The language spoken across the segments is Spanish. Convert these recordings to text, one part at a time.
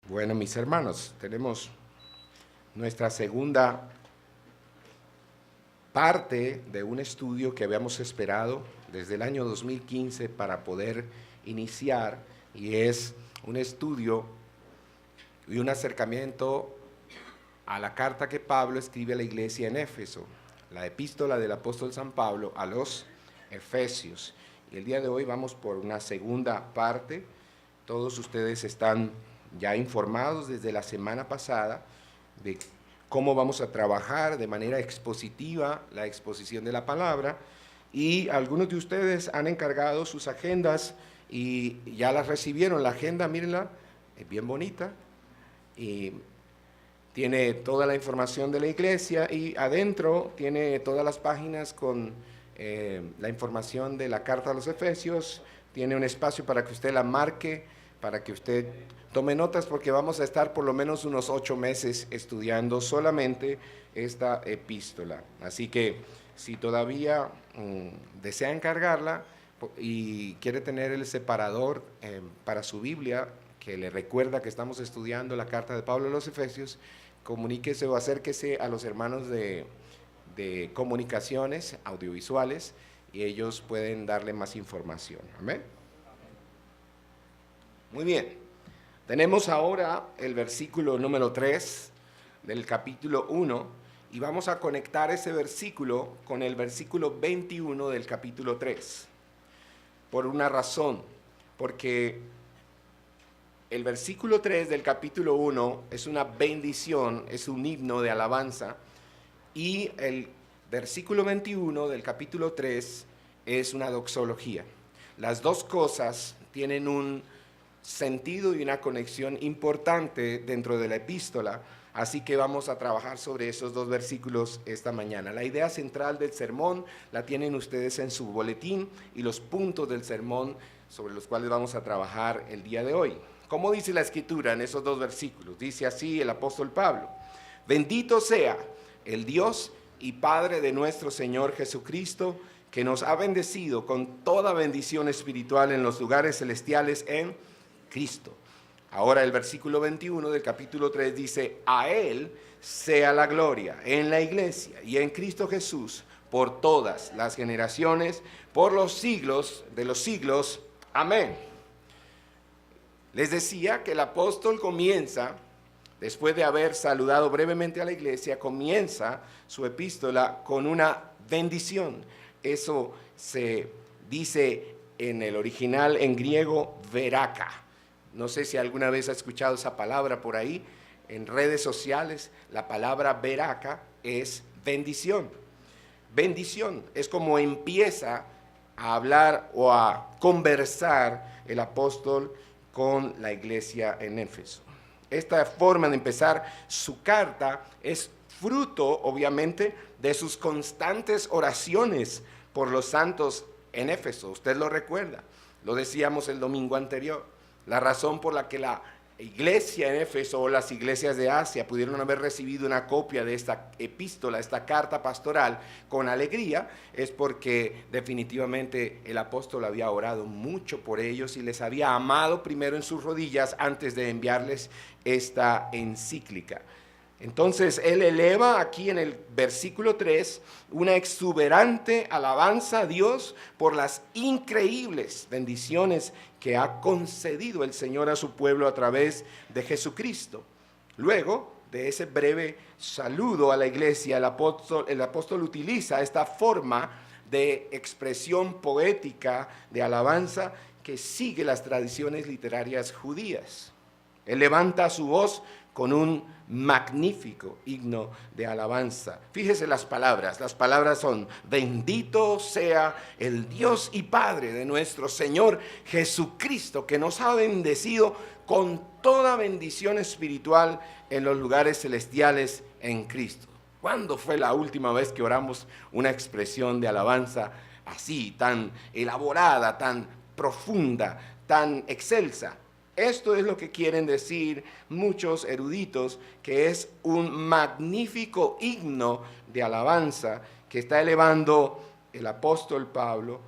Bueno, mis hermanos, tenemos nuestra segunda parte de un estudio que habíamos esperado desde el año 2015 para poder iniciar, y es un estudio y un acercamiento a la carta que Pablo escribe a la iglesia en Éfeso, la epístola del apóstol San Pablo a los Efesios. Y el día de hoy vamos por una segunda parte. Todos ustedes están ya informados desde la semana pasada de cómo vamos a trabajar de manera expositiva la exposición de la palabra, y algunos de ustedes han encargado sus agendas y ya las recibieron. La agenda, mírenla, es bien bonita y tiene toda la información de la iglesia, y adentro tiene todas las páginas con la información de la carta a los Efesios. Tiene un espacio para que usted la marque, para que usted tome notas, porque vamos a estar por lo menos unos 8 meses estudiando solamente esta epístola. Así que si todavía desea encargarla y quiere tener el separador para su Biblia, que le recuerda que estamos estudiando la carta de Pablo a los Efesios, comuníquese o acérquese a los hermanos de comunicaciones audiovisuales y ellos pueden darle más información. Amén. Muy bien, tenemos ahora el versículo número 3 del capítulo 1 y vamos a conectar ese versículo con el versículo 21 del capítulo 3, por una razón, porque el versículo 3 del capítulo 1 es una bendición, es un himno de alabanza, y el versículo 21 del capítulo 3 es una doxología. Las dos cosas tienen un sentido y una conexión importante dentro de la epístola, así que vamos a trabajar sobre esos dos versículos esta mañana. La idea central del sermón la tienen ustedes en su boletín y los puntos del sermón sobre los cuales vamos a trabajar el día de hoy. ¿Cómo dice la Escritura en esos dos versículos? Dice así el apóstol Pablo: bendito sea el Dios y Padre de nuestro Señor Jesucristo, que nos ha bendecido con toda bendición espiritual en los lugares celestiales en Cristo. Ahora el versículo 21 del capítulo 3 dice: a Él sea la gloria en la iglesia y en Cristo Jesús por todas las generaciones, por los siglos de los siglos. Amén. Les decía que el apóstol comienza, después de haber saludado brevemente a la iglesia, comienza su epístola con una bendición. Eso se dice en el original en griego veraka. No sé si alguna vez ha escuchado esa palabra por ahí en redes sociales. La palabra veraka es bendición. Bendición es como empieza a hablar o a conversar el apóstol con la iglesia en Éfeso. Esta forma de empezar su carta es fruto, obviamente, de sus constantes oraciones por los santos en Éfeso. Usted lo recuerda, lo decíamos el domingo anterior. La razón por la que la iglesia en Éfeso o las iglesias de Asia pudieron haber recibido una copia de esta epístola, esta carta pastoral, con alegría, es porque definitivamente el apóstol había orado mucho por ellos y les había amado primero en sus rodillas antes de enviarles esta encíclica. Entonces él eleva aquí en el versículo 3 una exuberante alabanza a Dios por las increíbles bendiciones que ha concedido el Señor a su pueblo a través de Jesucristo. Luego de ese breve saludo a la iglesia, el apóstol utiliza esta forma de expresión poética de alabanza que sigue las tradiciones literarias judías. Él levanta su voz con un magnífico himno de alabanza. Fíjese las palabras son: bendito sea el Dios y Padre de nuestro Señor Jesucristo, que nos ha bendecido con toda bendición espiritual en los lugares celestiales en Cristo. ¿Cuándo fue la última vez que oramos una expresión de alabanza así, tan elaborada, tan profunda, tan excelsa? Esto es lo que quieren decir muchos eruditos, que es un magnífico himno de alabanza que está elevando el apóstol Pablo,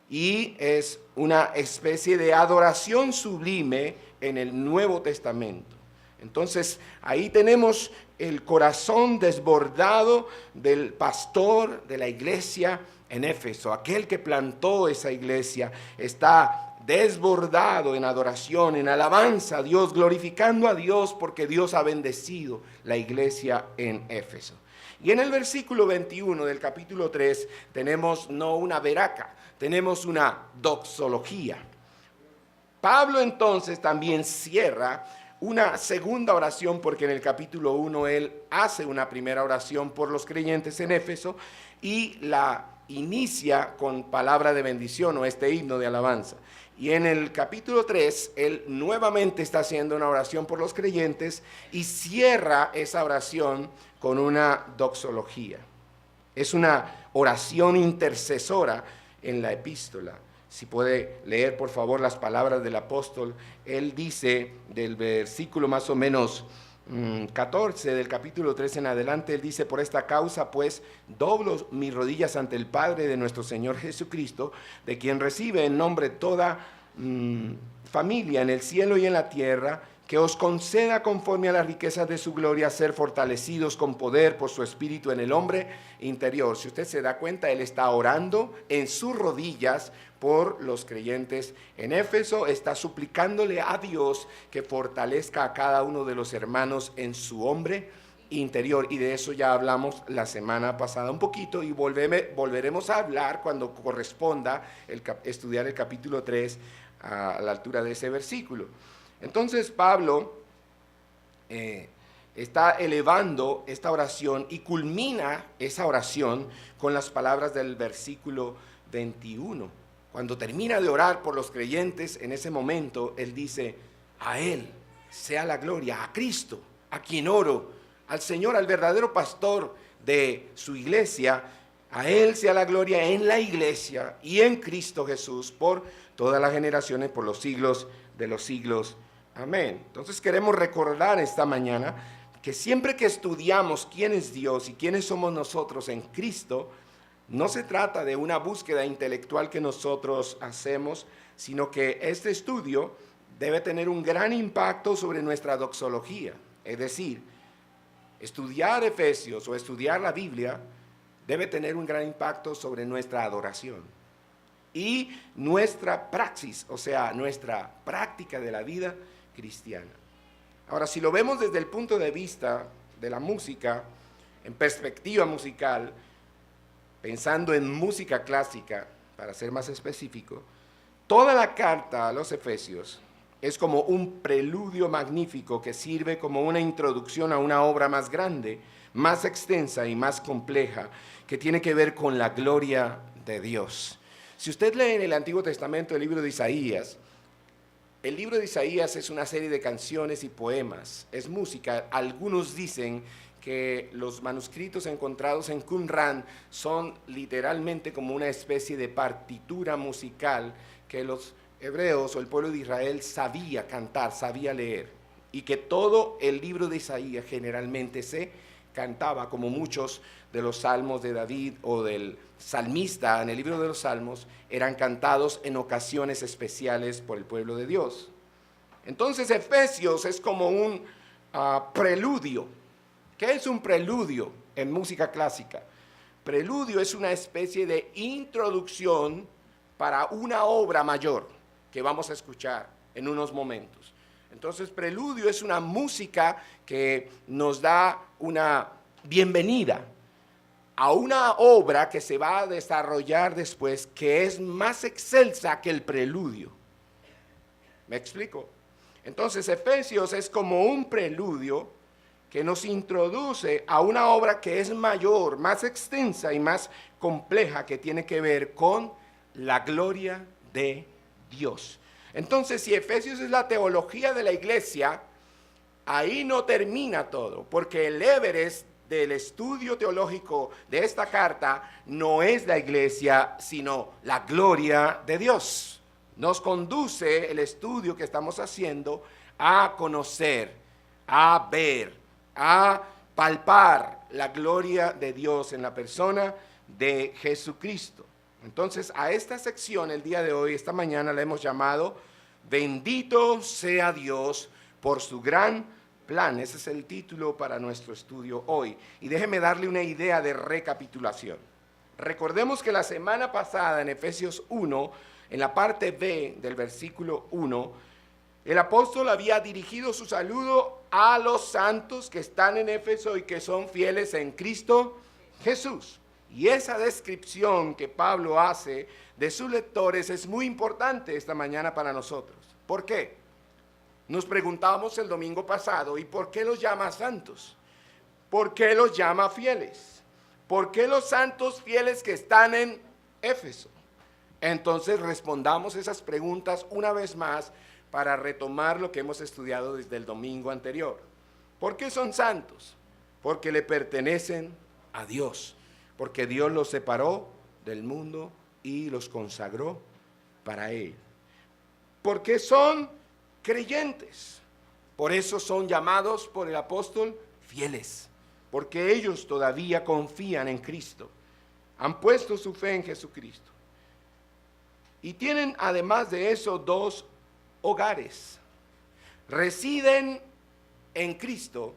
y es una especie de adoración sublime en el Nuevo Testamento. Entonces, ahí tenemos el corazón desbordado del pastor de la iglesia en Éfeso. Aquel que plantó esa iglesia está desbordado en adoración, en alabanza a Dios, glorificando a Dios porque Dios ha bendecido la iglesia en Éfeso. Y en el versículo 21 del capítulo 3 tenemos no una veraca, tenemos una doxología. Pablo entonces también cierra una segunda oración, porque en el capítulo 1 él hace una primera oración por los creyentes en Éfeso y la inicia con palabra de bendición o este himno de alabanza. Y en el capítulo 3 él nuevamente está haciendo una oración por los creyentes y cierra esa oración con una doxología. Es una oración intercesora en la epístola. Si puede leer, por favor, las palabras del apóstol. Él dice, del versículo más o menos 14 del capítulo 3 en adelante, él dice: por esta causa, pues, doblo mis rodillas ante el Padre de nuestro Señor Jesucristo, de quien recibe en nombre toda familia en el cielo y en la tierra, que os conceda conforme a las riquezas de su gloria ser fortalecidos con poder por su espíritu en el hombre interior. Si usted se da cuenta, él está orando en sus rodillas por los creyentes en Éfeso, está suplicándole a Dios que fortalezca a cada uno de los hermanos en su hombre interior, y de eso ya hablamos la semana pasada un poquito, y volveremos a hablar cuando corresponda estudiar el capítulo 3 a la altura de ese versículo. Entonces Pablo está elevando esta oración y culmina esa oración con las palabras del versículo 21. Cuando termina de orar por los creyentes, en ese momento él dice: a Él sea la gloria, a Cristo, a quien oro, al Señor, al verdadero pastor de su iglesia, a Él sea la gloria en la iglesia y en Cristo Jesús por todas las generaciones, por los siglos de los siglos. Amén. Entonces queremos recordar esta mañana que siempre que estudiamos quién es Dios y quiénes somos nosotros en Cristo, no se trata de una búsqueda intelectual que nosotros hacemos, sino que este estudio debe tener un gran impacto sobre nuestra doxología. Es decir, estudiar Efesios o estudiar la Biblia debe tener un gran impacto sobre nuestra adoración y nuestra praxis, o sea, nuestra práctica de la vida cristiana. Ahora, si lo vemos desde el punto de vista de la música, en perspectiva musical, pensando en música clásica, para ser más específico, toda la carta a los Efesios es como un preludio magnífico que sirve como una introducción a una obra más grande, más extensa y más compleja, que tiene que ver con la gloria de Dios. Si usted lee en el Antiguo Testamento el libro de Isaías, el libro de Isaías es una serie de canciones y poemas, es música. Algunos dicen que los manuscritos encontrados en Qumran son literalmente como una especie de partitura musical que los hebreos o el pueblo de Israel sabía cantar, sabía leer, y que todo el libro de Isaías generalmente se cantaba, como muchos de los salmos de David o del salmista en el libro de los Salmos eran cantados en ocasiones especiales por el pueblo de Dios. Entonces Efesios es como un preludio. ¿Qué es un preludio en música clásica? Preludio es una especie de introducción para una obra mayor que vamos a escuchar en unos momentos. Entonces, preludio es una música que nos da una bienvenida a una obra que se va a desarrollar después, que es más excelsa que el preludio. ¿Me explico? Entonces, Efesios es como un preludio que nos introduce a una obra que es mayor, más extensa y más compleja, que tiene que ver con la gloria de Dios. Entonces, si Efesios es la teología de la iglesia, ahí no termina todo, porque el Everest del estudio teológico de esta carta no es la iglesia, sino la gloria de Dios. Nos conduce el estudio que estamos haciendo a conocer, a ver, a palpar la gloria de Dios en la persona de Jesucristo. Entonces, a esta sección el día de hoy, esta mañana, la hemos llamado: bendito sea Dios por su gran plan. Ese es el título para nuestro estudio hoy. Y déjeme darle una idea de recapitulación. Recordemos que la semana pasada en Efesios 1, en la parte B del versículo 1, el apóstol había dirigido su saludo a los santos que están en Éfeso y que son fieles en Cristo Jesús. Y esa descripción que Pablo hace de sus lectores es muy importante esta mañana para nosotros. ¿Por qué? Nos preguntábamos el domingo pasado, ¿y por qué los llama santos? ¿Por qué los llama fieles? ¿Por qué los santos fieles que están en Éfeso? Entonces respondamos esas preguntas una vez más para retomar lo que hemos estudiado desde el domingo anterior. ¿Por qué son santos? Porque le pertenecen a Dios, porque Dios los separó del mundo y los consagró para Él. Porque son creyentes, por eso son llamados por el apóstol fieles, porque ellos todavía confían en Cristo, han puesto su fe en Jesucristo. Y tienen además de eso dos hogares, residen en Cristo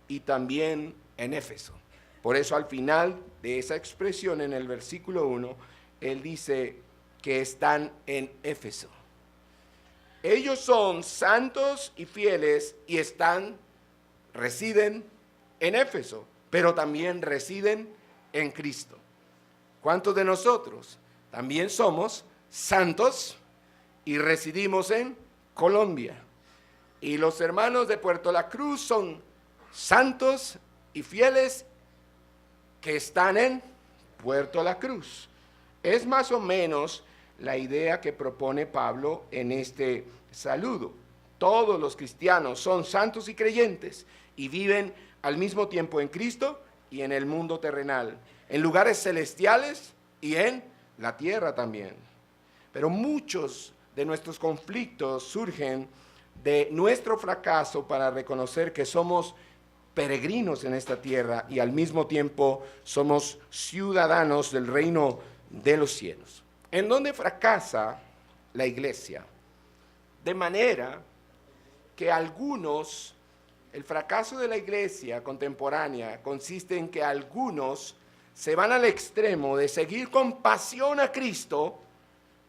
y también en Éfeso. Por eso al final de esa expresión en el versículo 1, él dice que están en Éfeso. Ellos son santos y fieles y residen en Éfeso, pero también residen en Cristo. ¿Cuántos de nosotros también somos santos y residimos en Colombia? Y los hermanos de Puerto La Cruz son santos y fieles que están en Puerto La Cruz. Es más o menos la idea que propone Pablo en este saludo. Todos los cristianos son santos y creyentes y viven al mismo tiempo en Cristo y en el mundo terrenal, en lugares celestiales y en la tierra también. Pero muchos de nuestros conflictos surgen de nuestro fracaso para reconocer que somos peregrinos en esta tierra y al mismo tiempo somos ciudadanos del reino de los cielos. ¿En dónde fracasa la iglesia? De manera que el fracaso de la iglesia contemporánea consiste en que algunos se van al extremo de seguir con pasión a Cristo,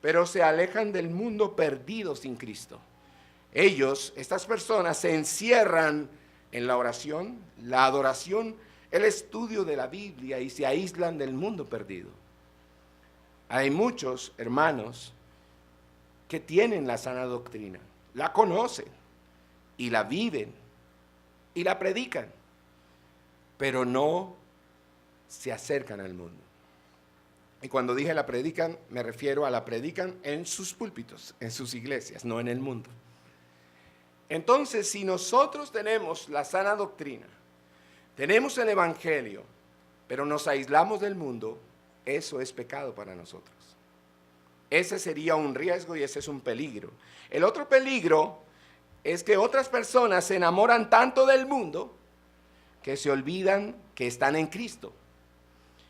pero se alejan del mundo perdido sin Cristo. Estas personas se encierran en la oración, la adoración, el estudio de la Biblia y se aíslan del mundo perdido. Hay muchos hermanos que tienen la sana doctrina, la conocen y la viven y la predican, pero no se acercan al mundo. Y cuando dije la predican, me refiero a la predican en sus púlpitos, en sus iglesias, no en el mundo. Entonces, si nosotros tenemos la sana doctrina, tenemos el evangelio, pero nos aislamos del mundo, eso es pecado para nosotros. Ese sería un riesgo y ese es un peligro. El otro peligro es que otras personas se enamoran tanto del mundo que se olvidan que están en Cristo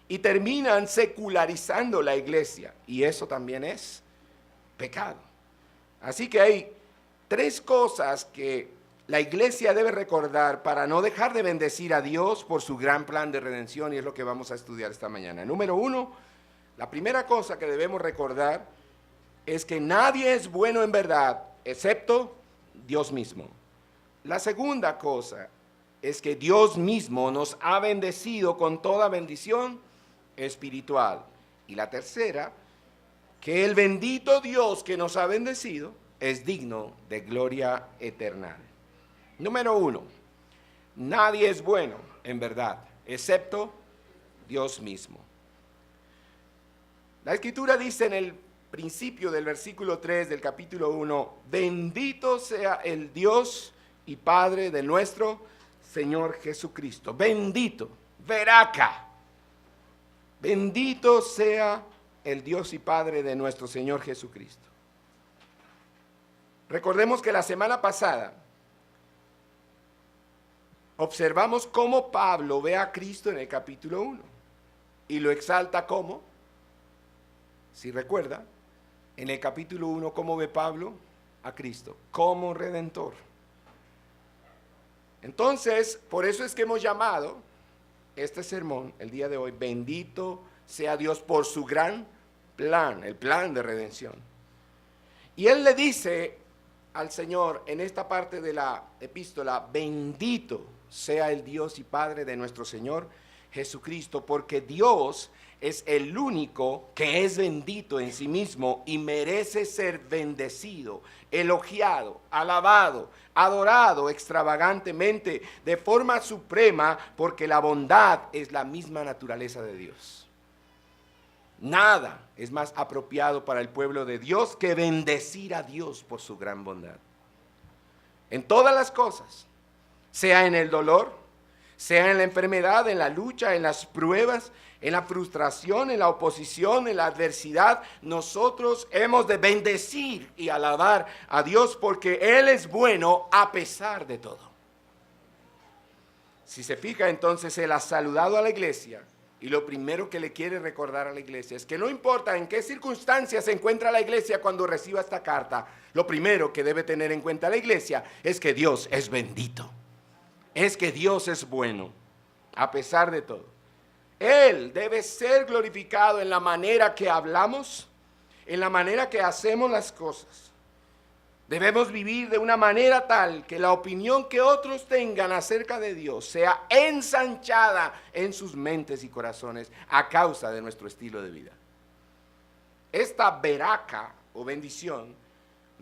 y terminan secularizando la iglesia, y eso también es pecado. Así que hay tres cosas que la iglesia debe recordar para no dejar de bendecir a Dios por su gran plan de redención, y es lo que vamos a estudiar esta mañana. Número uno, la primera cosa que debemos recordar es que nadie es bueno en verdad excepto Dios mismo. La segunda cosa es que Dios mismo nos ha bendecido con toda bendición espiritual. Y la tercera, que el bendito Dios que nos ha bendecido es digno de gloria eterna. Número uno, nadie es bueno en verdad, excepto Dios mismo. La Escritura dice en el principio del versículo 3 del capítulo 1, bendito sea el Dios y Padre de nuestro Señor Jesucristo. Bendito, veraca. Bendito sea el Dios y Padre de nuestro Señor Jesucristo. Recordemos que la semana pasada observamos cómo Pablo ve a Cristo en el capítulo 1 y lo exalta como, si recuerda, en el capítulo 1, ¿cómo ve Pablo a Cristo? Como Redentor. Entonces, por eso es que hemos llamado este sermón el día de hoy, bendito sea Dios por su gran plan, el plan de redención. Y él le dice al Señor en esta parte de la epístola, bendito sea el Dios y Padre de nuestro Señor Jesucristo, porque Dios es el único que es bendito en sí mismo y merece ser bendecido, elogiado, alabado, adorado extravagantemente, de forma suprema, porque la bondad es la misma naturaleza de Dios. Nada es más apropiado para el pueblo de Dios que bendecir a Dios por su gran bondad. En todas las cosas, sea en el dolor, sea en la enfermedad, en la lucha, en las pruebas, en la frustración, en la oposición, en la adversidad, nosotros hemos de bendecir y alabar a Dios porque Él es bueno a pesar de todo. Si se fija, entonces Él ha saludado a la iglesia y lo primero que le quiere recordar a la iglesia es que no importa en qué circunstancias se encuentra la iglesia cuando reciba esta carta, lo primero que debe tener en cuenta la iglesia es que Dios es bendito, es que Dios es bueno a pesar de todo. Él debe ser glorificado en la manera que hablamos, en la manera que hacemos las cosas. Debemos vivir de una manera tal que la opinión que otros tengan acerca de Dios sea ensanchada en sus mentes y corazones a causa de nuestro estilo de vida. Esta veraca o bendición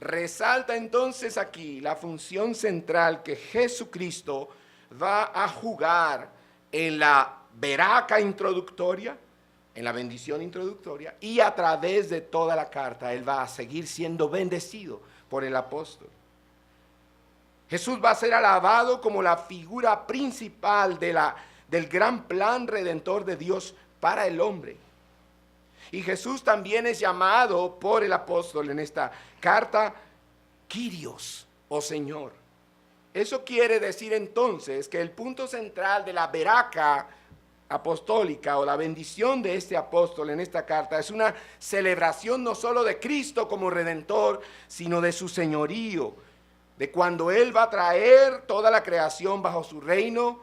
resalta entonces aquí la función central que Jesucristo va a jugar en la veraca introductoria, en la bendición introductoria, y a través de toda la carta Él va a seguir siendo bendecido por el apóstol. Jesús va a ser alabado como la figura principal del gran plan redentor de Dios para el hombre. Y Jesús también es llamado por el apóstol en esta carta Kyrios, o Señor. Eso quiere decir entonces que el punto central de la veraca apostólica o la bendición de este apóstol en esta carta es una celebración no solo de Cristo como Redentor, sino de su señorío, de cuando Él va a traer toda la creación bajo su reino,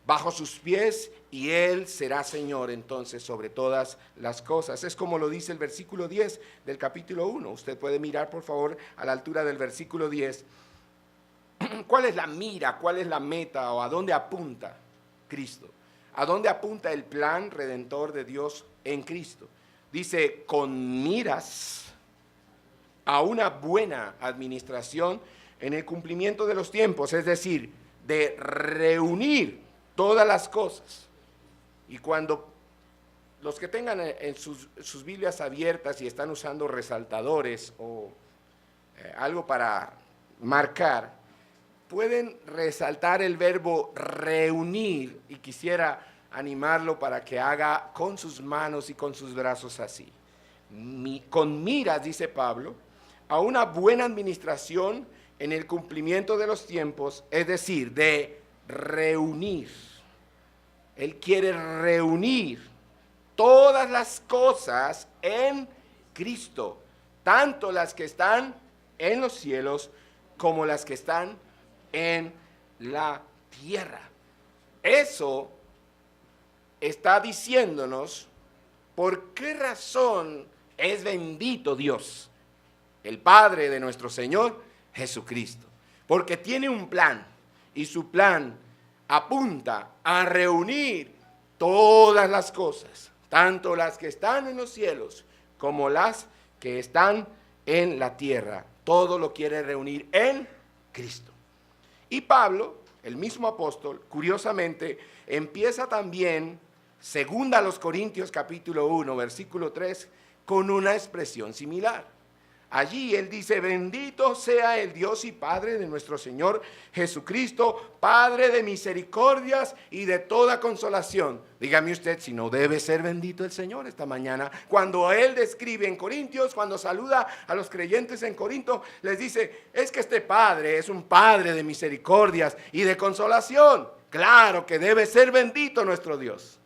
bajo sus pies, y Él será Señor entonces sobre todas las cosas. Es como lo dice el versículo 10 del capítulo 1. Usted puede mirar por favor a la altura del versículo 10. ¿Cuál es la mira, cuál es la meta o a dónde apunta Cristo? ¿A dónde apunta el plan redentor de Dios en Cristo? Dice, con miras a una buena administración en el cumplimiento de los tiempos, es decir, de reunir todas las cosas. Y cuando los que tengan en sus Biblias abiertas y están usando resaltadores o algo para marcar, pueden resaltar el verbo reunir, y quisiera animarlo para que haga con sus manos y con sus brazos así. Con miras, dice Pablo, a una buena administración en el cumplimiento de los tiempos, es decir, de reunir. Él quiere reunir todas las cosas en Cristo, tanto las que están en los cielos como las que están en la tierra. Eso está diciéndonos por qué razón es bendito Dios, el Padre de nuestro Señor Jesucristo. Porque tiene un plan, y su plan apunta a reunir todas las cosas, tanto las que están en los cielos como las que están en la tierra. Todo lo quiere reunir en Cristo. Y Pablo, el mismo apóstol, curiosamente, empieza también, segunda a los Corintios capítulo 1, versículo 3, con una expresión similar. Allí él dice, bendito sea el Dios y Padre de nuestro Señor Jesucristo, Padre de misericordias y de toda consolación. Dígame usted si no debe ser bendito el Señor esta mañana. Cuando él describe en Corintios, cuando saluda a los creyentes en Corinto, les dice, es que este Padre es un Padre de misericordias y de consolación. Claro que debe ser bendito nuestro Dios.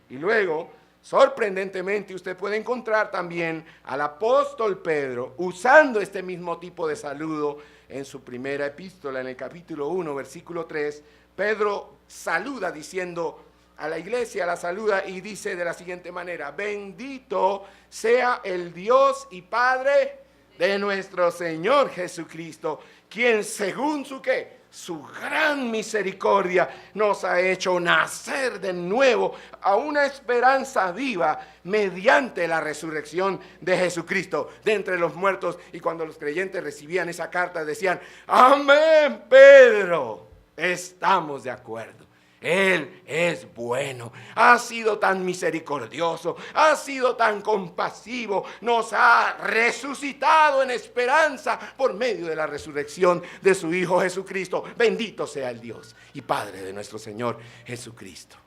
Y luego, sorprendentemente, usted puede encontrar también al apóstol Pedro usando este mismo tipo de saludo en su primera epístola, en el capítulo 1, versículo 3, Pedro saluda diciendo a la iglesia, la saluda y dice de la siguiente manera: bendito sea el Dios y Padre de nuestro Señor Jesucristo, quien según su ¿qué? Su gran misericordia nos ha hecho nacer de nuevo a una esperanza viva mediante la resurrección de Jesucristo de entre los muertos. Y cuando los creyentes recibían esa carta decían: amén, Pedro, estamos de acuerdo. Él es bueno, ha sido tan misericordioso, ha sido tan compasivo, nos ha resucitado en esperanza por medio de la resurrección de su Hijo Jesucristo. Bendito sea el Dios y Padre de nuestro Señor Jesucristo.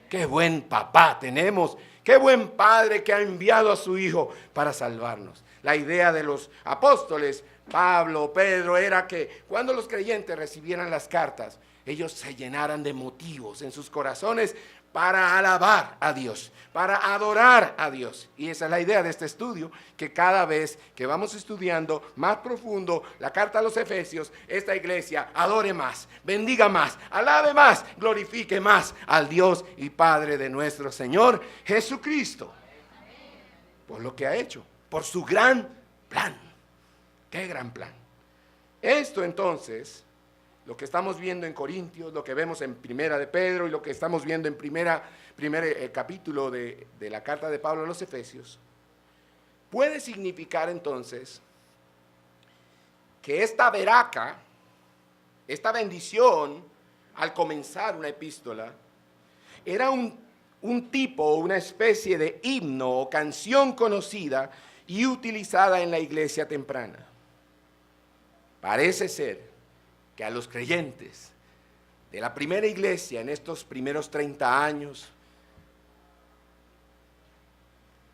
Qué buen papá tenemos, qué buen Padre que ha enviado a su Hijo para salvarnos. La idea de los apóstoles, Pablo, Pedro, era que cuando los creyentes recibieran las cartas, ellos se llenaran de motivos en sus corazones para alabar a Dios, para adorar a Dios. Y esa es la idea de este estudio, que cada vez que vamos estudiando más profundo la carta a los Efesios, esta iglesia adore más, bendiga más, alabe más, glorifique más al Dios y Padre de nuestro Señor Jesucristo. Por lo que ha hecho, por su gran plan. ¡Qué gran plan! Esto entonces, lo que estamos viendo en Corintios, lo que vemos en Primera de Pedro y lo que estamos viendo en primer capítulo de la carta de Pablo a los Efesios, puede significar entonces que esta veraca, esta bendición al comenzar una epístola, era un tipo, una especie de himno o canción conocida y utilizada en la iglesia temprana. Parece ser que a los creyentes de la primera iglesia en estos primeros 30 años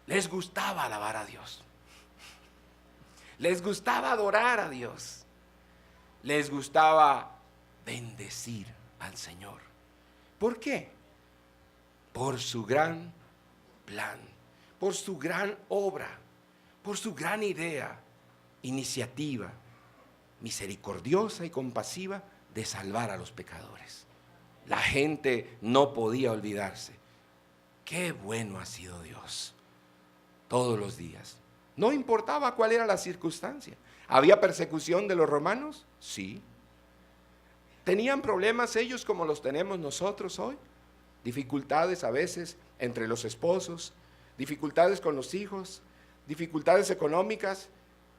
les gustaba alabar a Dios, les gustaba adorar a Dios, les gustaba bendecir al Señor. ¿Por qué? Por su gran plan, por su gran obra, por su gran idea, iniciativa misericordiosa y compasiva de salvar a los pecadores. La gente no podía olvidarse. Qué bueno ha sido Dios todos los días. No importaba cuál era la circunstancia. ¿Había persecución de los romanos? Sí. ¿Tenían problemas ellos como los tenemos nosotros hoy? Dificultades a veces entre los esposos, dificultades con los hijos, dificultades económicas,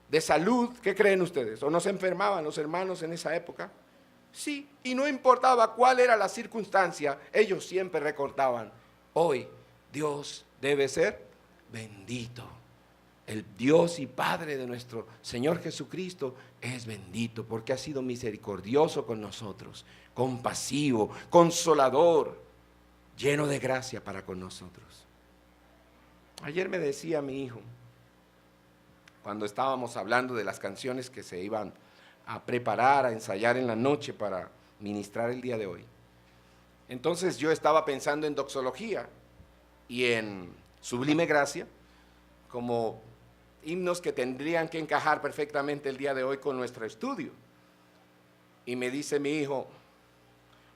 de salud. ¿Qué creen ustedes? ¿O no se enfermaban los hermanos en esa época? Sí, y no importaba cuál era la circunstancia, ellos siempre recordaban: hoy Dios debe ser bendito. El Dios y Padre de nuestro Señor Jesucristo es bendito porque ha sido misericordioso con nosotros, compasivo, consolador, lleno de gracia para con nosotros. Ayer me decía mi hijo, cuando estábamos hablando de las canciones que se iban a preparar, a ensayar en la noche para ministrar el día de hoy. Entonces yo estaba pensando en doxología y en sublime gracia como himnos que tendrían que encajar perfectamente el día de hoy con nuestro estudio. Y me dice mi hijo: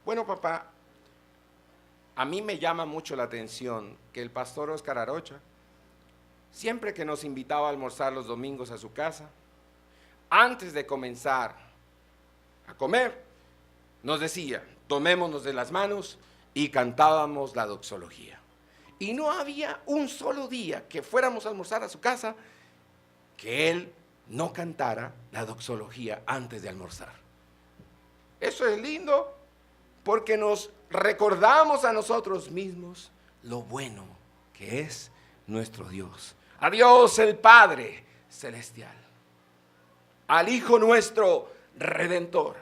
bueno, papá, a mí me llama mucho la atención que el pastor Oscar Arocha, siempre que nos invitaba a almorzar los domingos a su casa, antes de comenzar a comer, nos decía: tomémonos de las manos, y cantábamos la doxología. Y no había un solo día que fuéramos a almorzar a su casa que él no cantara la doxología antes de almorzar. Eso es lindo porque nos recordamos a nosotros mismos lo bueno que es nuestro Dios. A Dios el Padre Celestial, al Hijo nuestro Redentor,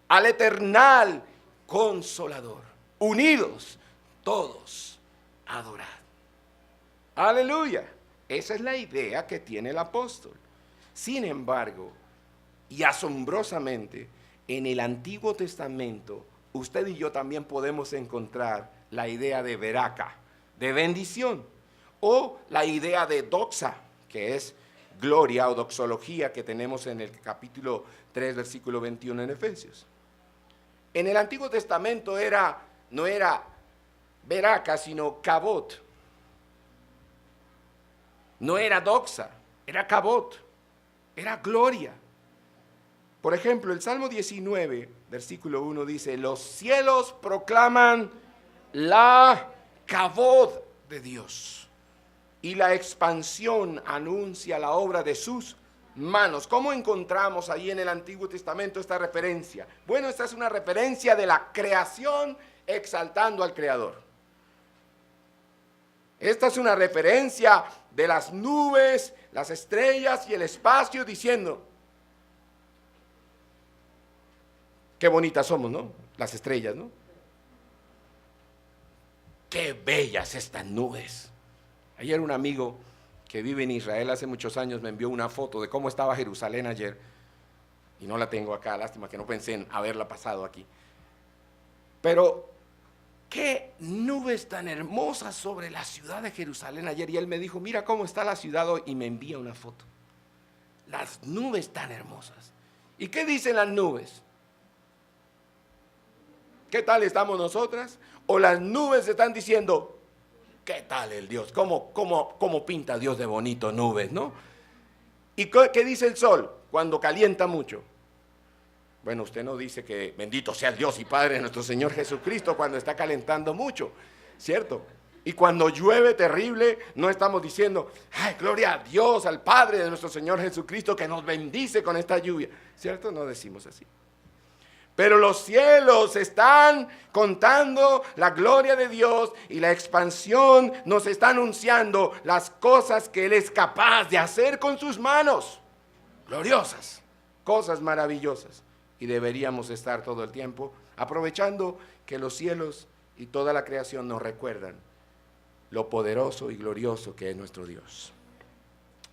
al Eternal Consolador, unidos todos a adorar. Aleluya. Esa es la idea que tiene el apóstol. Sin embargo, y asombrosamente, en el Antiguo Testamento, usted y yo también podemos encontrar la idea de veraca, de bendición, o la idea de doxa, que es gloria o doxología que tenemos en el capítulo 3, versículo 21 en Efesios. En el Antiguo Testamento no era veraca, sino kabot. No era doxa, era kabot, era gloria. Por ejemplo, el Salmo 19, versículo 1 dice, los cielos proclaman la kabod de Dios y la expansión anuncia la obra de sus manos. ¿Cómo encontramos ahí en el Antiguo Testamento esta referencia? Bueno, esta es una referencia de la creación exaltando al Creador. Esta es una referencia de las nubes, las estrellas y el espacio diciendo, qué bonitas somos, ¿no? Las estrellas, ¿no? Qué bellas estas nubes. Ayer un amigo que vive en Israel hace muchos años me envió una foto de cómo estaba Jerusalén ayer. Y no la tengo acá, lástima que no pensé en haberla pasado aquí. Pero qué nubes tan hermosas sobre la ciudad de Jerusalén ayer. Y él me dijo, mira cómo está la ciudad hoy. Y me envía una foto. Las nubes tan hermosas. ¿Y qué dicen las nubes? ¿Qué tal estamos nosotras? O las nubes están diciendo, ¿qué tal el Dios? ¿Cómo pinta Dios de bonito nubes, no? ¿Y qué dice el sol cuando calienta mucho? Bueno, usted no dice que bendito sea el Dios y Padre de nuestro Señor Jesucristo cuando está calentando mucho, ¿cierto? Y cuando llueve terrible, no estamos diciendo, ay, gloria a Dios, al Padre de nuestro Señor Jesucristo que nos bendice con esta lluvia, ¿cierto? No decimos así. Pero los cielos están contando la gloria de Dios y la expansión nos está anunciando las cosas que Él es capaz de hacer con sus manos. Gloriosas, cosas maravillosas. Y deberíamos estar todo el tiempo aprovechando que los cielos y toda la creación nos recuerdan lo poderoso y glorioso que es nuestro Dios.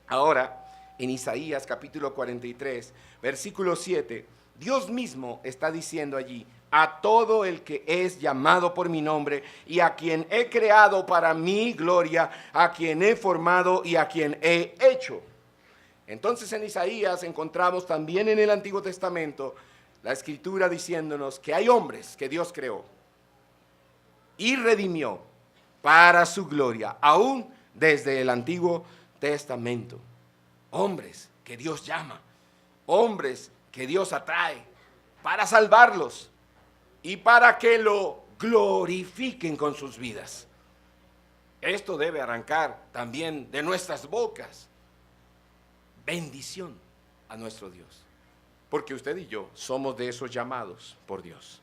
Ahora, en Isaías capítulo 43, versículo 7, Dios mismo está diciendo allí, a todo el que es llamado por mi nombre y a quien he creado para mi gloria, a quien he formado y a quien he hecho. Entonces en Isaías encontramos también en el Antiguo Testamento la Escritura diciéndonos que hay hombres que Dios creó y redimió para su gloria, aún desde el Antiguo Testamento. Hombres que Dios llama, hombres que Dios atrae para salvarlos y para que lo glorifiquen con sus vidas. Esto debe arrancar también de nuestras bocas. Bendición a nuestro Dios. Porque usted y yo somos de esos llamados por Dios,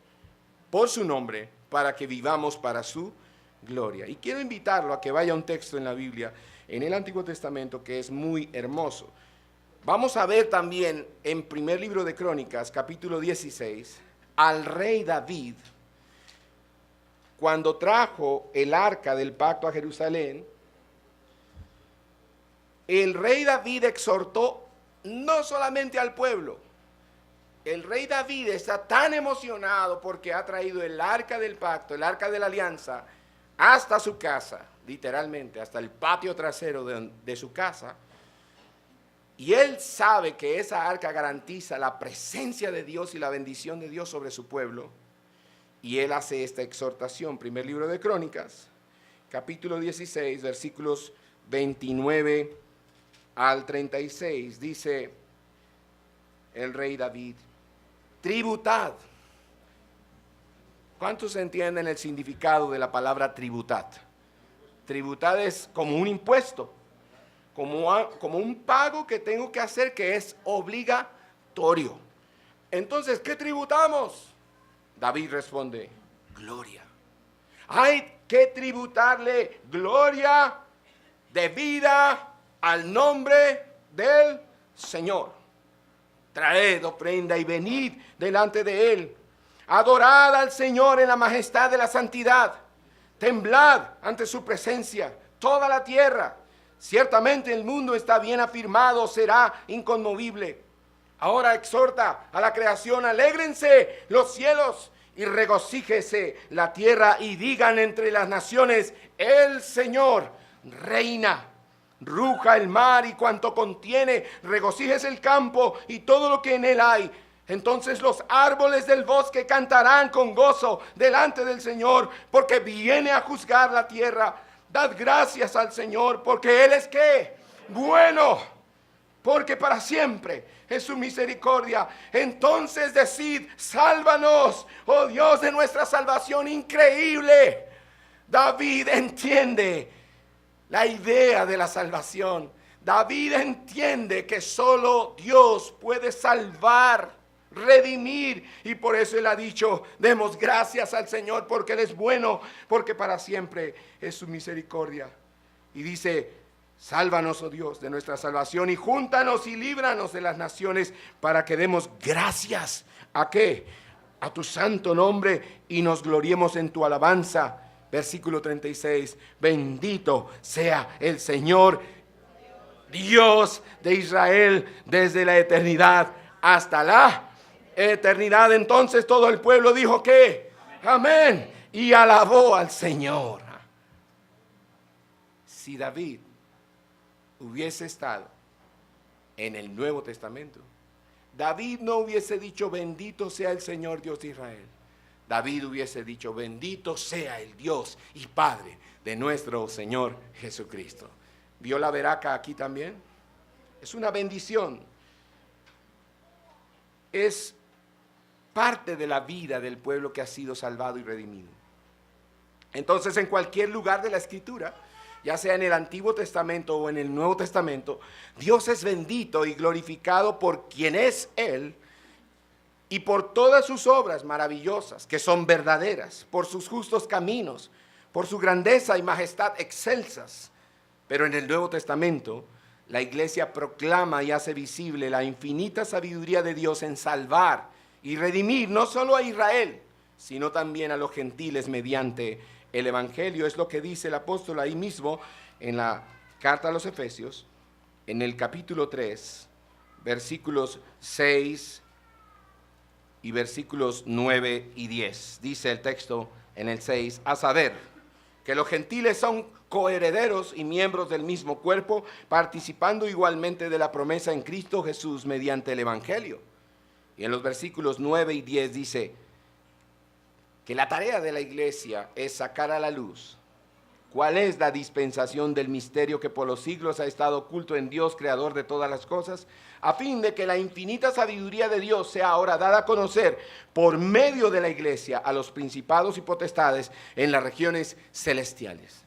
por su nombre, para que vivamos para su gloria. Y quiero invitarlo a que vaya a un texto en la Biblia, en el Antiguo Testamento, que es muy hermoso. Vamos a ver también en primer libro de Crónicas, capítulo 16, al rey David, cuando trajo el arca del pacto a Jerusalén. El rey David exhortó no solamente al pueblo. El rey David está tan emocionado porque ha traído el arca del pacto, el arca de la alianza, hasta su casa, literalmente, hasta el patio trasero de su casa. Y él sabe que esa arca garantiza la presencia de Dios y la bendición de Dios sobre su pueblo. Y él hace esta exhortación, primer libro de Crónicas, capítulo 16, versículos 29 al 36, dice el rey David, tributad. ¿Cuántos entienden el significado de la palabra tributad? Tributad es como un impuesto, como un pago que tengo que hacer que es obligatorio. Entonces, ¿qué tributamos? David responde, gloria. Hay que tributarle gloria debida al nombre del Señor. Traed ofrenda y venid delante de Él. Adorad al Señor en la majestad de la santidad. Temblad ante su presencia toda la tierra. Ciertamente el mundo está bien afirmado, será inconmovible. Ahora exhorta a la creación, alégrense los cielos y regocíjese la tierra y digan entre las naciones, el Señor reina. ruja el mar y cuanto contiene, regocíjese el campo y todo lo que en él hay. Entonces los árboles del bosque cantarán con gozo delante del Señor, porque viene a juzgar la tierra. Dad gracias al Señor, porque Él es ¿qué? Bueno, porque para siempre es su misericordia. Entonces decid, sálvanos, oh Dios de nuestra salvación. Increíble. David entiende la idea de la salvación. David entiende que solo Dios puede salvar, redimir, y por eso él ha dicho, demos gracias al Señor porque Él es bueno, porque para siempre es su misericordia. Y dice, sálvanos, oh Dios, de nuestra salvación y júntanos y líbranos de las naciones para que demos gracias. ¿A qué? A tu santo nombre y nos gloriemos en tu alabanza. Versículo 36, bendito sea el Señor, Dios de Israel, desde la eternidad hasta la eternidad. Entonces todo el pueblo dijo ¿qué? Amén. Y alabó al Señor. Si David hubiese estado en el Nuevo Testamento, David no hubiese dicho bendito sea el Señor Dios de Israel. David hubiese dicho bendito sea el Dios y Padre de nuestro Señor Jesucristo. ¿Vio la veraca aquí también? Es una bendición. Es parte de la vida del pueblo que ha sido salvado y redimido. Entonces, en cualquier lugar de la Escritura, ya sea en el Antiguo Testamento o en el Nuevo Testamento, Dios es bendito y glorificado por quien es Él y por todas sus obras maravillosas, que son verdaderas, por sus justos caminos, por su grandeza y majestad excelsas. Pero en el Nuevo Testamento, la iglesia proclama y hace visible la infinita sabiduría de Dios en salvar y redimir no solo a Israel, sino también a los gentiles mediante el Evangelio. Es lo que dice el apóstol ahí mismo en la carta a los Efesios, en el capítulo 3, versículos 6 y versículos 9 y 10. Dice el texto en el 6, a saber, que los gentiles son coherederos y miembros del mismo cuerpo, participando igualmente de la promesa en Cristo Jesús mediante el Evangelio. Y en los versículos 9 y 10 dice que la tarea de la iglesia es sacar a la luz cuál es la dispensación del misterio que por los siglos ha estado oculto en Dios, creador de todas las cosas, a fin de que la infinita sabiduría de Dios sea ahora dada a conocer por medio de la iglesia a los principados y potestades en las regiones celestiales.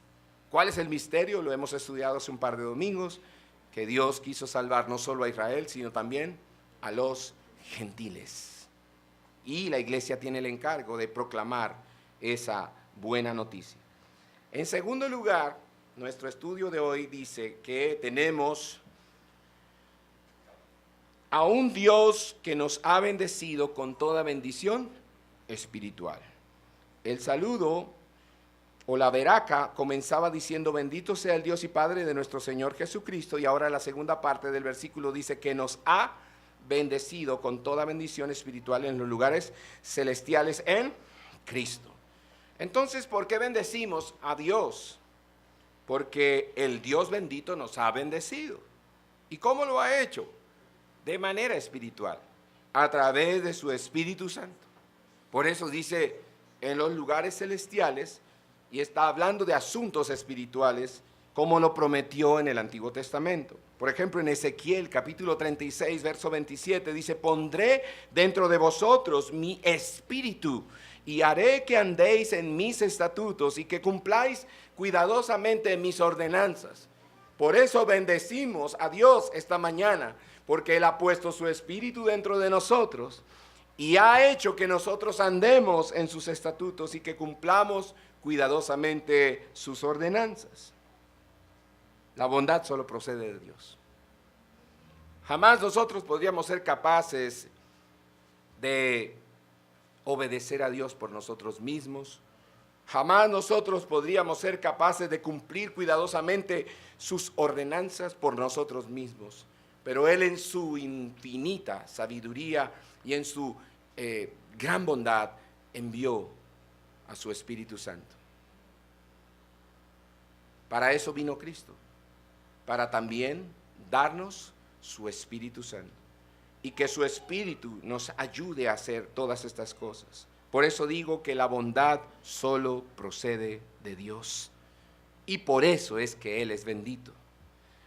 ¿Cuál es el misterio? Lo hemos estudiado hace un par de domingos, que Dios quiso salvar no solo a Israel, sino también a los gentiles. Y la iglesia tiene el encargo de proclamar esa buena noticia. En segundo lugar, nuestro estudio de hoy dice que tenemos a un Dios que nos ha bendecido con toda bendición espiritual. El saludo o la veraca comenzaba diciendo bendito sea el Dios y Padre de nuestro Señor Jesucristo, y ahora la segunda parte del versículo dice que nos ha bendecido con toda bendición espiritual en los lugares celestiales en Cristo. Entonces, ¿por qué bendecimos a Dios? Porque el Dios bendito nos ha bendecido. ¿Y cómo lo ha hecho? De manera espiritual, a través de su Espíritu Santo. Por eso dice en los lugares celestiales, y está hablando de asuntos espirituales, como lo prometió en el Antiguo Testamento. Por ejemplo, en Ezequiel capítulo 36, verso 27, dice, pondré dentro de vosotros mi espíritu y haré que andéis en mis estatutos y que cumpláis cuidadosamente mis ordenanzas. Por eso bendecimos a Dios esta mañana, porque Él ha puesto su espíritu dentro de nosotros y ha hecho que nosotros andemos en sus estatutos y que cumplamos cuidadosamente sus ordenanzas. La bondad solo procede de Dios. Jamás nosotros podríamos ser capaces de obedecer a Dios por nosotros mismos. Jamás nosotros podríamos ser capaces de cumplir cuidadosamente sus ordenanzas por nosotros mismos. Pero Él en su infinita sabiduría y en su gran bondad envió a su Espíritu Santo. Para eso vino Cristo. para también darnos su Espíritu Santo. Y que su Espíritu nos ayude a hacer todas estas cosas. Por eso digo que la bondad solo procede de Dios. Y por eso es que Él es bendito.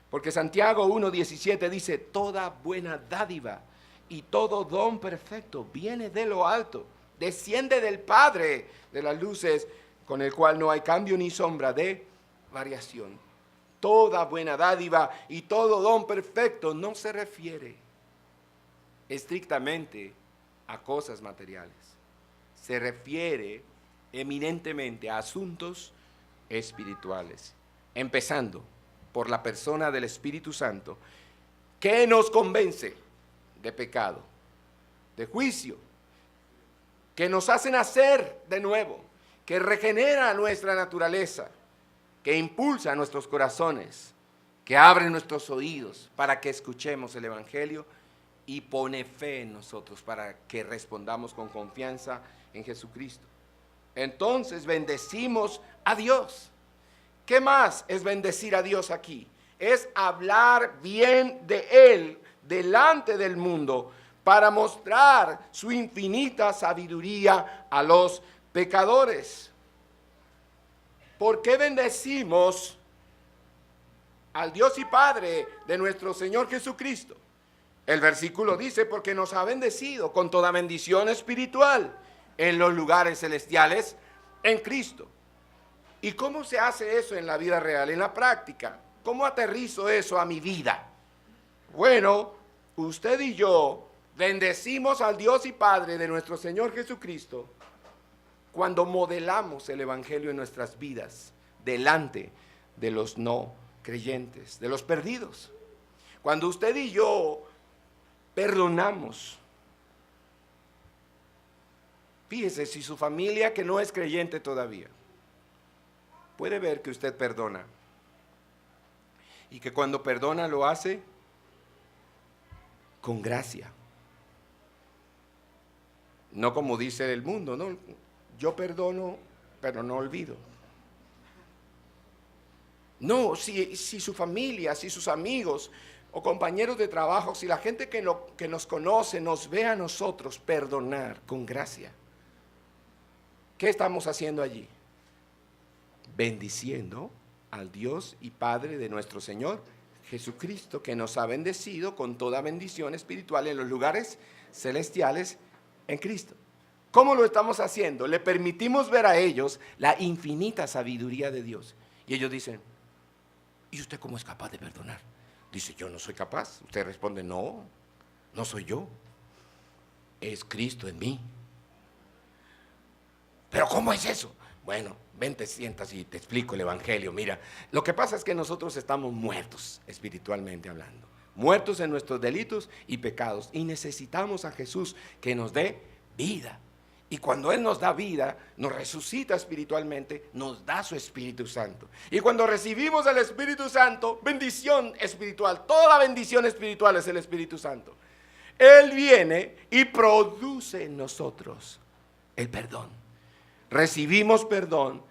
Porque Santiago 1:17 dice, toda buena dádiva y todo don perfecto viene de lo alto, desciende del Padre de las luces, con el cual no hay cambio ni sombra de variación. Toda buena dádiva y todo don perfecto no se refiere estrictamente a cosas materiales. Se refiere eminentemente a asuntos espirituales, empezando por la persona del Espíritu Santo, que nos convence de pecado, de juicio, que nos hace nacer de nuevo, que regenera nuestra naturaleza, que impulsa nuestros corazones, que abre nuestros oídos para que escuchemos el Evangelio y pone fe en nosotros para que respondamos con confianza en Jesucristo. Entonces bendecimos a Dios. ¿Qué más es bendecir a Dios aquí? Es hablar bien de Él delante del mundo para mostrar su infinita sabiduría a los pecadores. ¿Por qué bendecimos al Dios y Padre de nuestro Señor Jesucristo? El versículo dice, porque nos ha bendecido con toda bendición espiritual en los lugares celestiales en Cristo. ¿Y cómo se hace eso en la vida real, en la práctica? ¿Cómo aterrizo eso a mi vida? Bueno, usted y yo bendecimos al Dios y Padre de nuestro Señor Jesucristo cuando modelamos el Evangelio en nuestras vidas delante de los no creyentes, de los perdidos. Cuando usted y yo perdonamos. Fíjese, si su familia que no es creyente todavía puede ver que usted perdona y que cuando perdona lo hace con gracia, no como dice el mundo, no, yo perdono pero no olvido. No, si su familia, si sus amigos o compañeros de trabajo, si la gente que nos conoce nos ve a nosotros perdonar con gracia, ¿qué estamos haciendo allí? Bendiciendo al Dios y Padre de nuestro Señor Jesucristo, que nos ha bendecido con toda bendición espiritual en los lugares celestiales en Cristo. ¿Cómo lo estamos haciendo? Le permitimos ver a ellos la infinita sabiduría de Dios. Y ellos dicen, ¿y usted cómo es capaz de perdonar? Dice, yo no soy capaz. Usted responde, no, no soy yo. Es Cristo en mí. ¿Pero cómo es eso? Bueno, ven, te sientas y te explico el Evangelio. Mira, lo que pasa es que nosotros estamos muertos espiritualmente hablando. Muertos en nuestros delitos y pecados. Y necesitamos a Jesús que nos dé vida. Y cuando Él nos da vida, nos resucita espiritualmente, nos da su Espíritu Santo. Y cuando recibimos el Espíritu Santo, bendición espiritual, toda bendición espiritual es el Espíritu Santo. Él viene y produce en nosotros el perdón. Recibimos perdón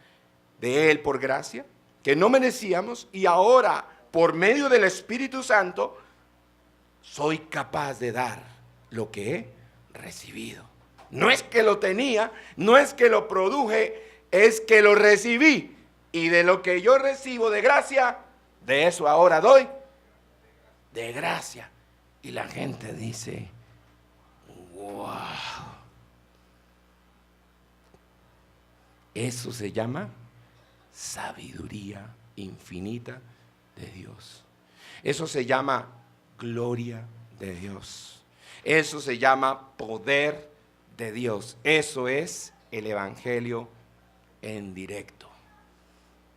de Él por gracia, que no merecíamos, y ahora, por medio del Espíritu Santo, soy capaz de dar lo que he recibido. No es que lo tenía, no es que lo produje, es que lo recibí. Y de lo que yo recibo de gracia, de eso ahora doy de gracia. Y la gente dice, wow. Eso se llama sabiduría infinita de Dios. Eso se llama gloria de Dios. Eso se llama poder de Dios. Eso es el Evangelio en directo,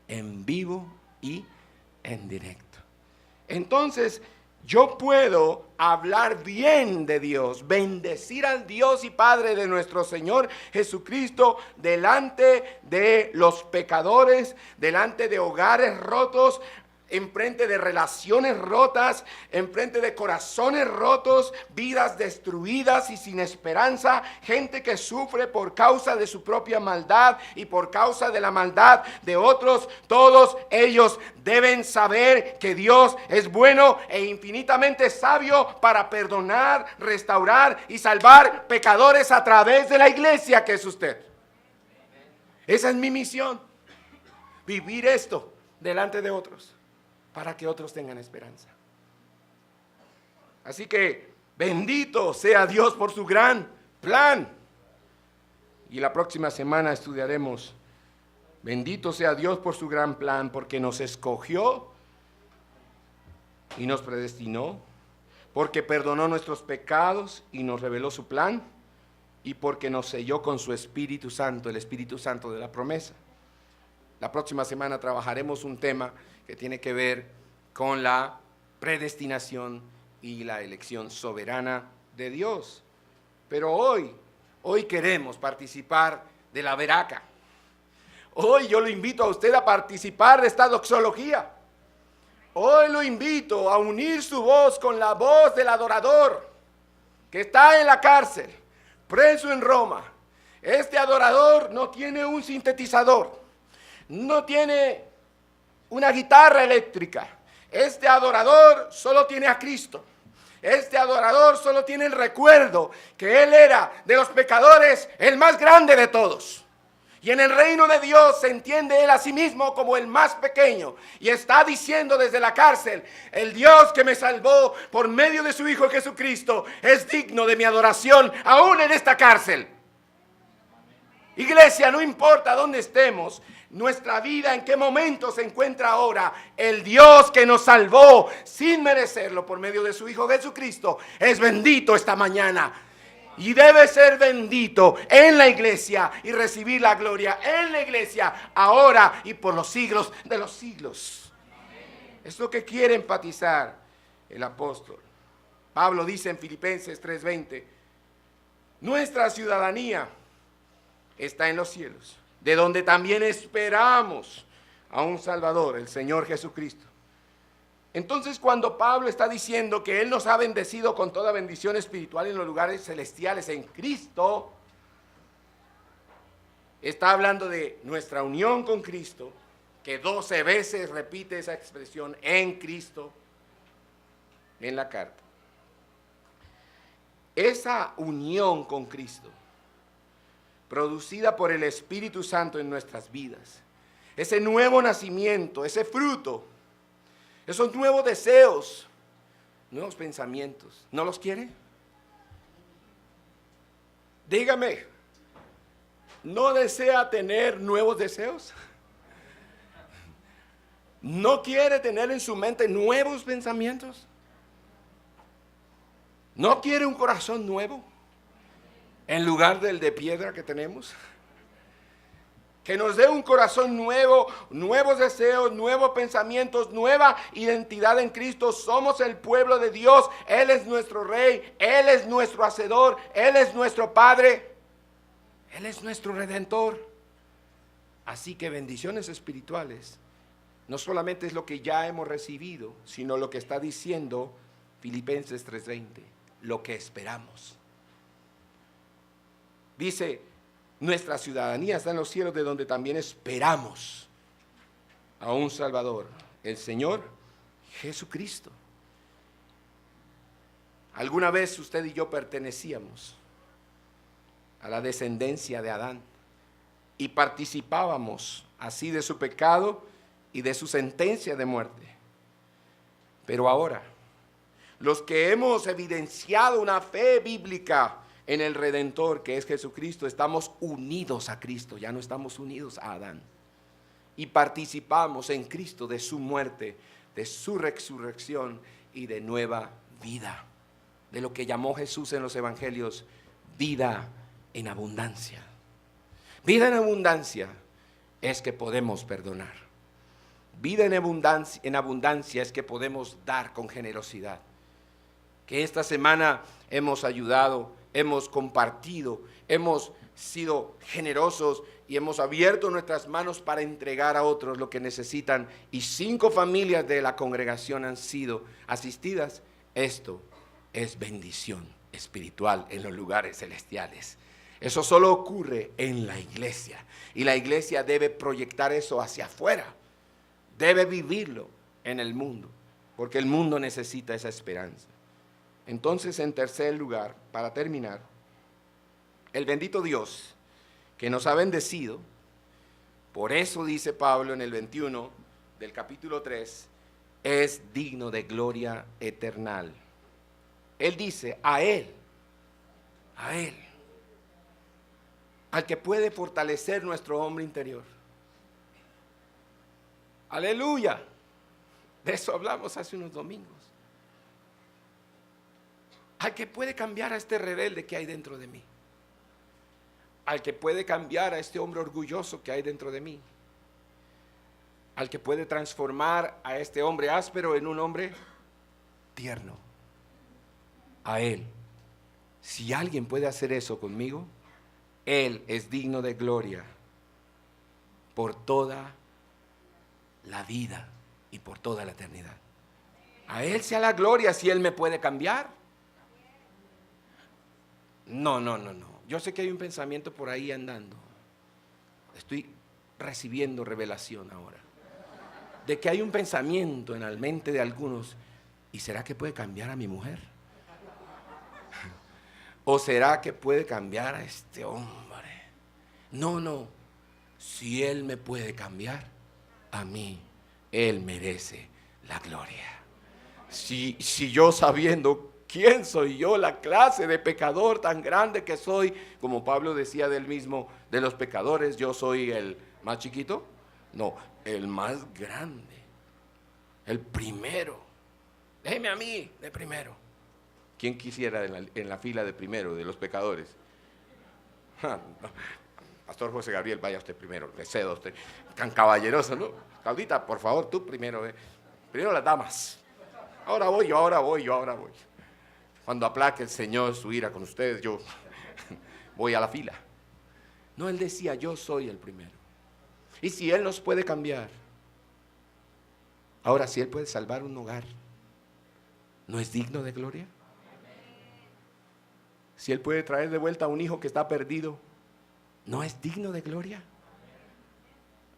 en vivo y en directo. Entonces, yo puedo hablar bien de Dios, bendecir al Dios y Padre de nuestro Señor Jesucristo delante de los pecadores, delante de hogares rotos, enfrente de relaciones rotas, enfrente de corazones rotos, vidas destruidas y sin esperanza, gente que sufre por causa de su propia maldad y por causa de la maldad de otros. Todos ellos deben saber que Dios es bueno e infinitamente sabio para perdonar, restaurar y salvar pecadores a través de la iglesia que es usted. Esa es mi misión, vivir esto delante de otros, para que otros tengan esperanza. Así que bendito sea Dios por su gran plan. Y la próxima semana estudiaremos, bendito sea Dios por su gran plan, porque nos escogió y nos predestinó, porque perdonó nuestros pecados y nos reveló su plan, y porque nos selló con su Espíritu Santo, el Espíritu Santo de la promesa. La próxima semana trabajaremos un tema que tiene que ver con la predestinación y la elección soberana de Dios. Pero hoy queremos participar de la veraca. Hoy yo lo invito a usted a participar de esta doxología. Hoy lo invito a unir su voz con la voz del adorador que está en la cárcel, preso en Roma. Este adorador no tiene un sintetizador, no tiene una guitarra eléctrica. Este adorador solo tiene a Cristo. Este adorador solo tiene el recuerdo que Él era de los pecadores el más grande de todos. Y en el reino de Dios se entiende Él a sí mismo como el más pequeño. Y está diciendo desde la cárcel: el Dios que me salvó por medio de su Hijo Jesucristo es digno de mi adoración aún en esta cárcel. Iglesia, no importa dónde estemos, nuestra vida en qué momento se encuentra ahora, el Dios que nos salvó sin merecerlo por medio de su Hijo Jesucristo es bendito esta mañana. Y debe ser bendito en la iglesia y recibir la gloria en la iglesia ahora y por los siglos de los siglos. Es lo que quiere enfatizar el apóstol. Pablo dice en Filipenses 3:20, nuestra ciudadanía está en los cielos, de donde también esperamos a un Salvador, el Señor Jesucristo. Entonces, cuando Pablo está diciendo que Él nos ha bendecido con toda bendición espiritual en los lugares celestiales en Cristo, está hablando de nuestra unión con Cristo, que 12 veces repite esa expresión, en Cristo, en la carta. Esa unión con Cristo, producida por el Espíritu Santo en nuestras vidas, ese nuevo nacimiento, ese fruto, esos nuevos deseos, nuevos pensamientos, ¿no los quiere? Dígame, ¿no desea tener nuevos deseos? ¿No quiere tener en su mente nuevos pensamientos? ¿No quiere un corazón nuevo en lugar del de piedra que tenemos? Que nos dé un corazón nuevo, nuevos deseos, nuevos pensamientos, nueva identidad en Cristo. Somos el pueblo de Dios. Él es nuestro Rey, Él es nuestro Hacedor, Él es nuestro Padre, Él es nuestro Redentor. Así que bendiciones espirituales no solamente es lo que ya hemos recibido, sino lo que está diciendo Filipenses 3:20, lo que esperamos. Dice, nuestra ciudadanía está en los cielos, de donde también esperamos a un Salvador, el Señor Jesucristo. Alguna vez usted y yo pertenecíamos a la descendencia de Adán y participábamos así de su pecado y de su sentencia de muerte. Pero ahora, los que hemos evidenciado una fe bíblica en el Redentor, que es Jesucristo, estamos unidos a Cristo, ya no estamos unidos a Adán. Y participamos en Cristo de su muerte, de su resurrección y de nueva vida. De lo que llamó Jesús en los evangelios, vida en abundancia. Vida en abundancia es que podemos perdonar. Vida en abundancia es que podemos dar con generosidad. Que esta semana hemos ayudado, hemos compartido, hemos sido generosos y hemos abierto nuestras manos para entregar a otros lo que necesitan, y 5 familias de la congregación han sido asistidas, esto es bendición espiritual en los lugares celestiales. Eso solo ocurre en la iglesia, y la iglesia debe proyectar eso hacia afuera, debe vivirlo en el mundo, porque el mundo necesita esa esperanza. Entonces, en tercer lugar, para terminar, el bendito Dios que nos ha bendecido, por eso dice Pablo en el 21 del capítulo 3, es digno de gloria eternal. Él dice, a Él, al que puede fortalecer nuestro hombre interior. Aleluya. De eso hablamos hace unos domingos. Al que puede cambiar a este rebelde que hay dentro de mí. Al que puede cambiar a este hombre orgulloso que hay dentro de mí. Al que puede transformar a este hombre áspero en un hombre tierno. A Él. Si alguien puede hacer eso conmigo, Él es digno de gloria por toda la vida y por toda la eternidad. A Él sea la gloria si Él me puede cambiar. No. Yo sé que hay un pensamiento por ahí andando. Estoy recibiendo revelación ahora. De que hay un pensamiento en la mente de algunos. ¿Y será que puede cambiar a mi mujer? ¿O será que puede cambiar a este hombre? No. Si Él me puede cambiar, a mí, Él merece la gloria. Si yo sabiendo quién soy yo, la clase de pecador tan grande que soy, como Pablo decía del mismo, de los pecadores, yo soy el más chiquito, no, el más grande, el primero. Déjeme a mí de primero. ¿Quién quisiera en la fila de primero de los pecadores? Pastor José Gabriel, vaya usted primero, le cedo a usted, tan caballeroso, ¿no? Claudita, por favor, tú primero, primero las damas. Ahora voy yo. Cuando aplaque el Señor su ira con ustedes, yo voy a la fila. No, Él decía, yo soy el primero. Y si Él nos puede cambiar, ahora si Él puede salvar un hogar, ¿no es digno de gloria? Si Él puede traer de vuelta a un hijo que está perdido, ¿no es digno de gloria?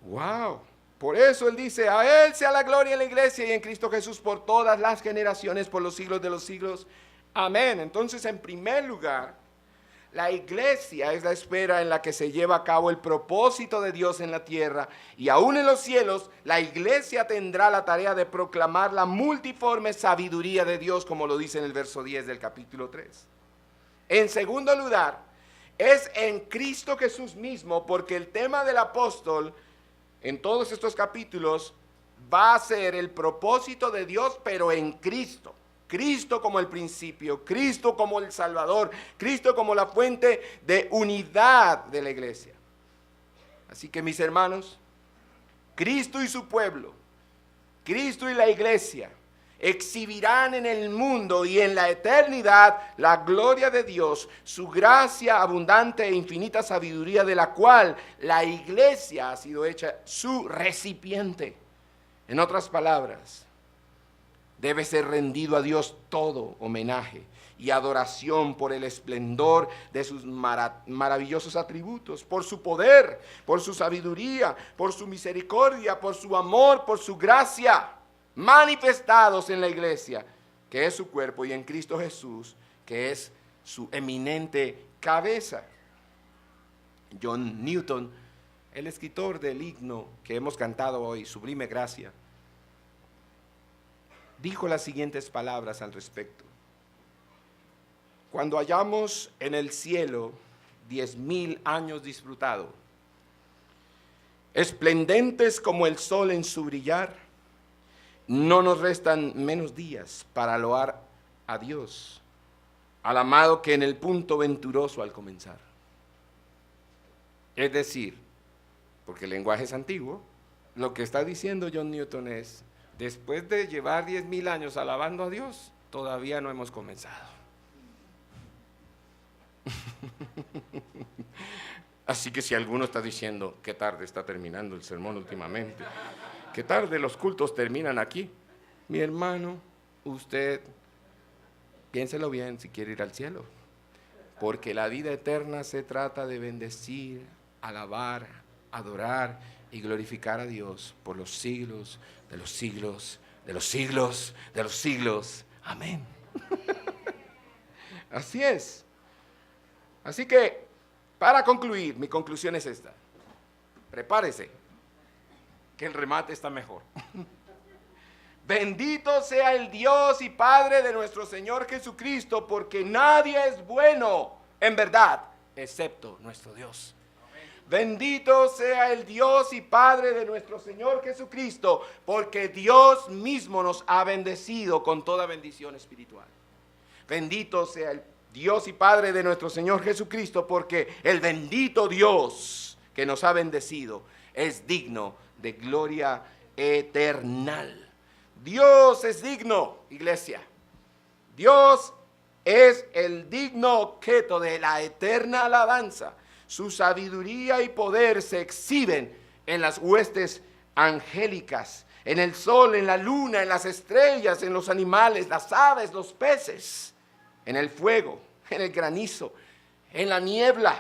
¡Wow! Por eso Él dice, a Él sea la gloria en la iglesia y en Cristo Jesús por todas las generaciones, por los siglos de los siglos. Amén. Entonces, en primer lugar, la iglesia es la esfera en la que se lleva a cabo el propósito de Dios en la tierra, y aún en los cielos, la iglesia tendrá la tarea de proclamar la multiforme sabiduría de Dios, como lo dice en el verso 10 del capítulo 3. En segundo lugar, es en Cristo Jesús mismo, porque el tema del apóstol en todos estos capítulos va a ser el propósito de Dios, pero en Cristo. Cristo como el principio, Cristo como el Salvador, Cristo como la fuente de unidad de la iglesia. Así que, mis hermanos, Cristo y su pueblo, Cristo y la iglesia exhibirán en el mundo y en la eternidad la gloria de Dios, su gracia abundante e infinita sabiduría, de la cual la iglesia ha sido hecha su recipiente. En otras palabras, debe ser rendido a Dios todo homenaje y adoración por el esplendor de sus maravillosos atributos, por su poder, por su sabiduría, por su misericordia, por su amor, por su gracia, manifestados en la iglesia, que es su cuerpo, y en Cristo Jesús, que es su eminente cabeza. John Newton, el escritor del himno que hemos cantado hoy, Sublime Gracia, dijo las siguientes palabras al respecto: cuando hallamos en el cielo 10,000 años disfrutado, esplendentes como el sol en su brillar, no nos restan menos días para loar a Dios, al amado que en el punto venturoso al comenzar. Es decir, porque el lenguaje es antiguo, lo que está diciendo John Newton es: después de llevar 10,000 años alabando a Dios, todavía no hemos comenzado. Así que si alguno está diciendo, qué tarde está terminando el sermón últimamente, qué tarde los cultos terminan aquí, mi hermano, usted piénselo bien si quiere ir al cielo, porque la vida eterna se trata de bendecir, alabar, adorar y glorificar a Dios por los siglos de los siglos, de los siglos, de los siglos. Amén. Así es. Así que, para concluir, mi conclusión es esta. Prepárese, que el remate está mejor. Bendito sea el Dios y Padre de nuestro Señor Jesucristo, porque nadie es bueno en verdad, excepto nuestro Dios. Bendito sea el Dios y Padre de nuestro Señor Jesucristo, porque Dios mismo nos ha bendecido con toda bendición espiritual. Bendito sea el Dios y Padre de nuestro Señor Jesucristo, porque el bendito Dios que nos ha bendecido es digno de gloria eterna. Dios es digno, iglesia. Dios es el digno objeto de la eterna alabanza. Su sabiduría y poder se exhiben en las huestes angélicas, en el sol, en la luna, en las estrellas, en los animales, las aves, los peces, en el fuego, en el granizo, en la niebla,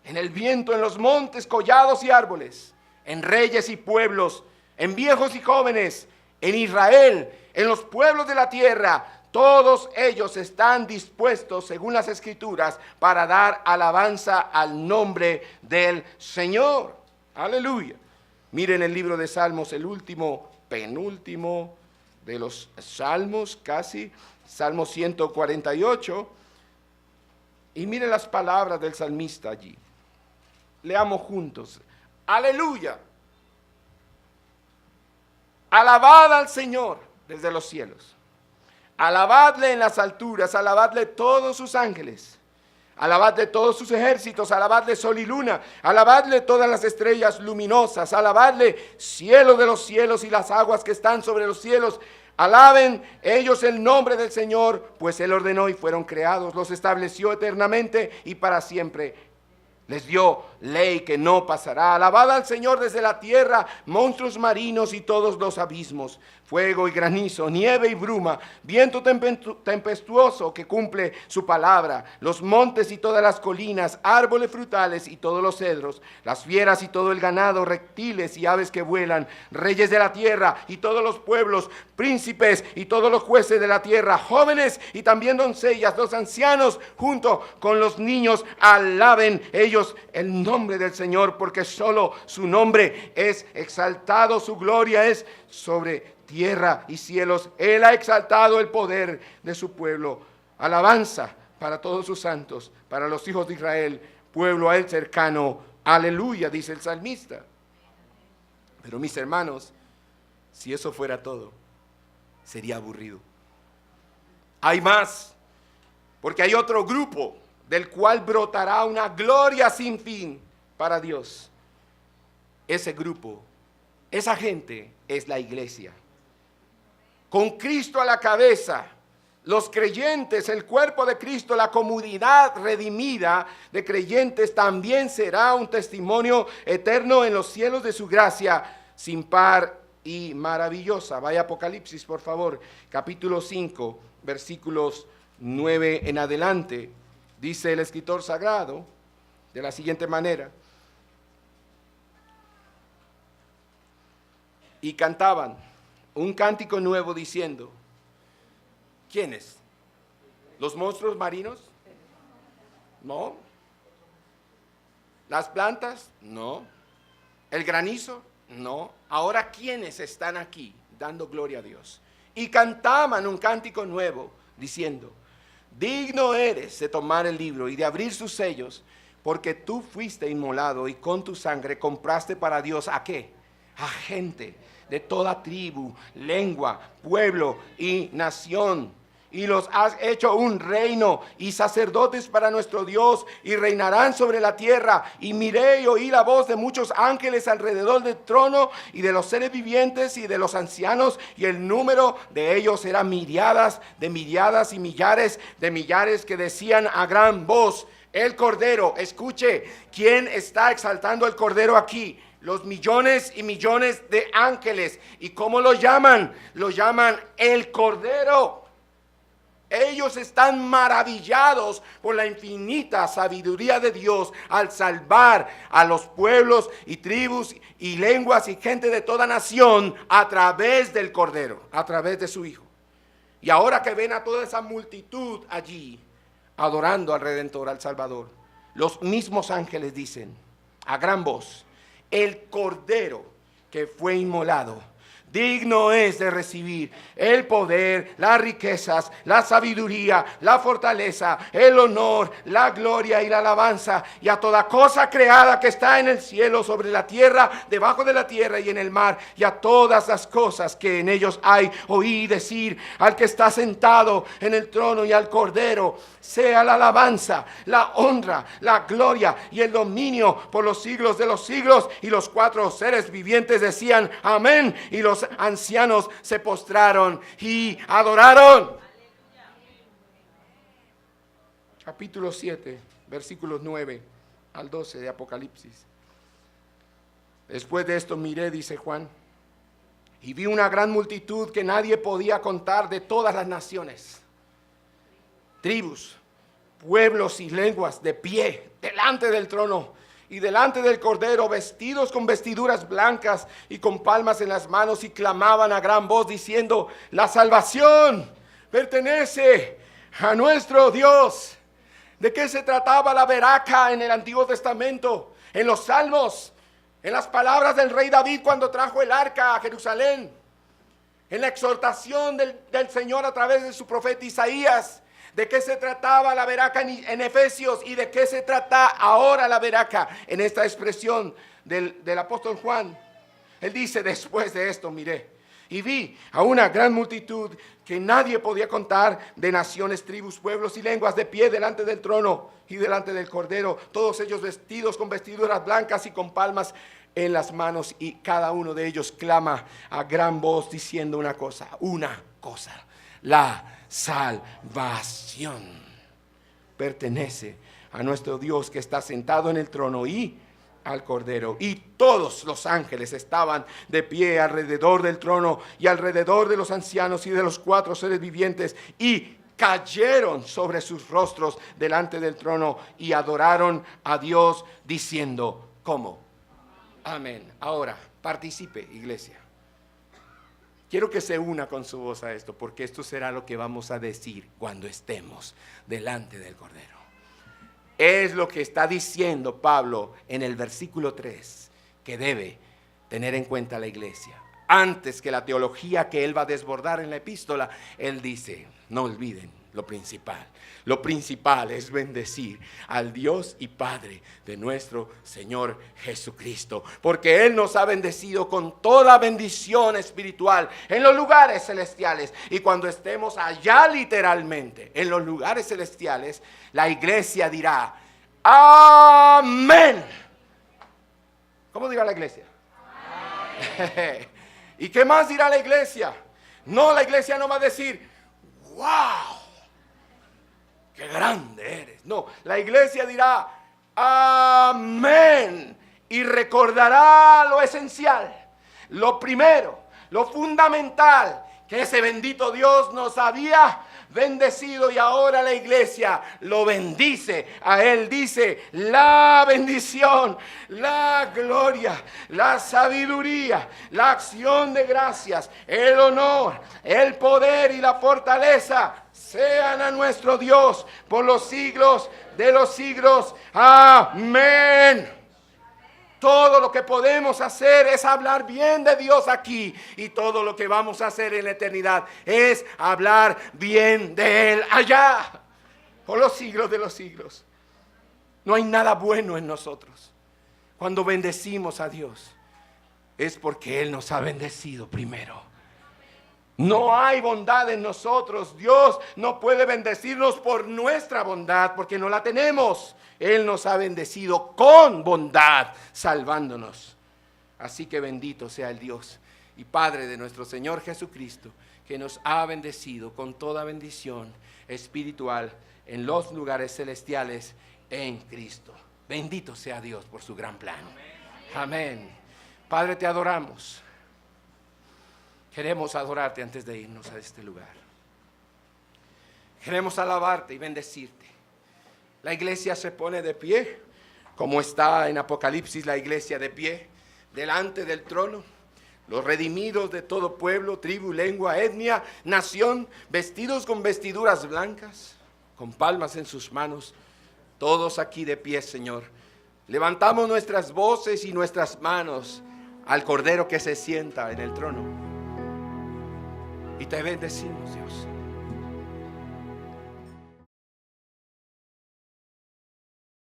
en el viento, en los montes, collados y árboles, en reyes y pueblos, en viejos y jóvenes, en Israel, en los pueblos de la tierra. Todos ellos están dispuestos, según las Escrituras, para dar alabanza al nombre del Señor. Aleluya. Miren el libro de Salmos, el último, penúltimo de los Salmos, casi, Salmo 148. Y miren las palabras del salmista allí. Leamos juntos. Aleluya. Alabad al Señor desde los cielos. Alabadle en las alturas, alabadle todos sus ángeles, alabadle todos sus ejércitos, alabadle sol y luna, alabadle todas las estrellas luminosas, alabadle cielo de los cielos y las aguas que están sobre los cielos. Alaben ellos el nombre del Señor, pues Él ordenó y fueron creados, los estableció eternamente y para siempre. Les dio ley que no pasará. Alabad al Señor desde la tierra, monstruos marinos y todos los abismos, fuego y granizo, nieve y bruma, viento tempestuoso que cumple su palabra, los montes y todas las colinas, árboles frutales y todos los cedros, las fieras y todo el ganado, reptiles y aves que vuelan, reyes de la tierra y todos los pueblos, príncipes y todos los jueces de la tierra, jóvenes y también doncellas, los ancianos junto con los niños, alaben ellos el nombre del Señor, porque solo su nombre es exaltado, su gloria es sobre tierra y cielos. Él ha exaltado el poder de su pueblo. Alabanza para todos sus santos, para los hijos de Israel, pueblo a él cercano. Aleluya, dice el salmista. Pero mis hermanos, si eso fuera todo, sería aburrido. Hay más, porque hay otro grupo del cual brotará una gloria sin fin para Dios. Ese grupo, esa gente es la iglesia. Con Cristo a la cabeza, los creyentes, el cuerpo de Cristo, la comunidad redimida de creyentes también será un testimonio eterno en los cielos de su gracia, sin par y maravillosa. Vaya a Apocalipsis, por favor, capítulo 5, versículos 9 en adelante. Dice el escritor sagrado de la siguiente manera: y cantaban un cántico nuevo diciendo. ¿Quiénes? ¿Los monstruos marinos? No. ¿Las plantas? No. ¿El granizo? No. Ahora, ¿quiénes están aquí dando gloria a Dios? Y cantaban un cántico nuevo diciendo: digno eres de tomar el libro y de abrir sus sellos, porque tú fuiste inmolado y con tu sangre compraste para Dios ¿a qué? A gente de toda tribu, lengua, pueblo y nación. Y los has hecho un reino y sacerdotes para nuestro Dios, y reinarán sobre la tierra. Y miré y oí la voz de muchos ángeles alrededor del trono, y de los seres vivientes y de los ancianos, y el número de ellos era miríadas y millares de millares, que decían a gran voz: El Cordero, escuche, ¿quién está exaltando el Cordero aquí? Los millones y millones de ángeles. ¿Y cómo lo llaman? Lo llaman el Cordero. Ellos están maravillados por la infinita sabiduría de Dios al salvar a los pueblos y tribus y lenguas y gente de toda nación a través del Cordero, a través de su Hijo. Y ahora que ven a toda esa multitud allí adorando al Redentor, al Salvador, los mismos ángeles dicen a gran voz: el Cordero que fue inmolado digno es de recibir el poder, las riquezas, la sabiduría, la fortaleza, el honor, la gloria y la alabanza, y a toda cosa creada que está en el cielo, sobre la tierra, debajo de la tierra y en el mar, y a todas las cosas que en ellos hay. Oí decir al que está sentado en el trono y al Cordero: sea la alabanza, la honra, la gloria y el dominio por los siglos de los siglos. Y los cuatro seres vivientes decían: amén. Y los ancianos se postraron y adoraron. Capítulo 7, versículos 9 al 12 de Apocalipsis. Después de esto miré, dice Juan, y vi una gran multitud que nadie podía contar, de todas las naciones, tribus, pueblos y lenguas, de pie delante del trono y delante del Cordero, vestidos con vestiduras blancas y con palmas en las manos, y clamaban a gran voz diciendo: la salvación pertenece a nuestro Dios. ¿De qué se trataba la veraca en el Antiguo Testamento? En los Salmos, en las palabras del rey David cuando trajo el arca a Jerusalén, en la exhortación del Señor a través de su profeta Isaías. ¿De qué se trataba la veraca en Efesios? ¿Y de qué se trata ahora la veraca en esta expresión del apóstol Juan? Él dice: después de esto miré y vi a una gran multitud que nadie podía contar, de naciones, tribus, pueblos y lenguas, de pie delante del trono y delante del Cordero, todos ellos vestidos con vestiduras blancas y con palmas en las manos, y cada uno de ellos clama a gran voz diciendo una cosa: la salvación pertenece a nuestro Dios que está sentado en el trono y al Cordero. Y todos los ángeles estaban de pie alrededor del trono y alrededor de los ancianos y de los cuatro seres vivientes, y cayeron sobre sus rostros delante del trono y adoraron a Dios diciendo: ¿cómo? Amén. Ahora, participe, iglesia. Quiero que se una con su voz a esto, porque esto será lo que vamos a decir cuando estemos delante del Cordero. Es lo que está diciendo Pablo en el versículo 3, que debe tener en cuenta la iglesia. Antes que la teología que él va a desbordar en la epístola, él dice: no olviden lo principal. Lo principal es bendecir al Dios y Padre de nuestro Señor Jesucristo, porque Él nos ha bendecido con toda bendición espiritual en los lugares celestiales. Y cuando estemos allá, literalmente en los lugares celestiales, la iglesia dirá: amén. ¿Cómo dirá la iglesia? Amén. ¿Y qué más dirá la iglesia? No, la iglesia no va a decir: wow, qué grande eres. No, la iglesia dirá: amén. Y recordará lo esencial, lo primero, lo fundamental, que ese bendito Dios nos había bendecido, y ahora la iglesia lo bendice. A él dice: la bendición, la gloria, la sabiduría, la acción de gracias, el honor, el poder y la fortaleza sean a nuestro Dios por los siglos de los siglos. Amén. Todo lo que podemos hacer es hablar bien de Dios aquí, y todo lo que vamos a hacer en la eternidad es hablar bien de Él allá, por los siglos de los siglos. No hay nada bueno en nosotros. Cuando bendecimos a Dios, es porque Él nos ha bendecido primero. No hay bondad en nosotros. Dios no puede bendecirnos por nuestra bondad, porque no la tenemos. Él nos ha bendecido con bondad, salvándonos. Así que bendito sea el Dios y Padre de nuestro Señor Jesucristo, que nos ha bendecido con toda bendición espiritual en los lugares celestiales en Cristo. Bendito sea Dios por su gran plan. Amén. Padre, te adoramos. Queremos adorarte antes de irnos a este lugar. Queremos alabarte y bendecirte. La iglesia se pone de pie, como está en Apocalipsis la iglesia de pie, delante del trono. Los redimidos de todo pueblo, tribu, lengua, etnia, nación, vestidos con vestiduras blancas, con palmas en sus manos, todos aquí de pie, Señor. Levantamos nuestras voces y nuestras manos al Cordero que se sienta en el trono. Y te bendecimos, Dios.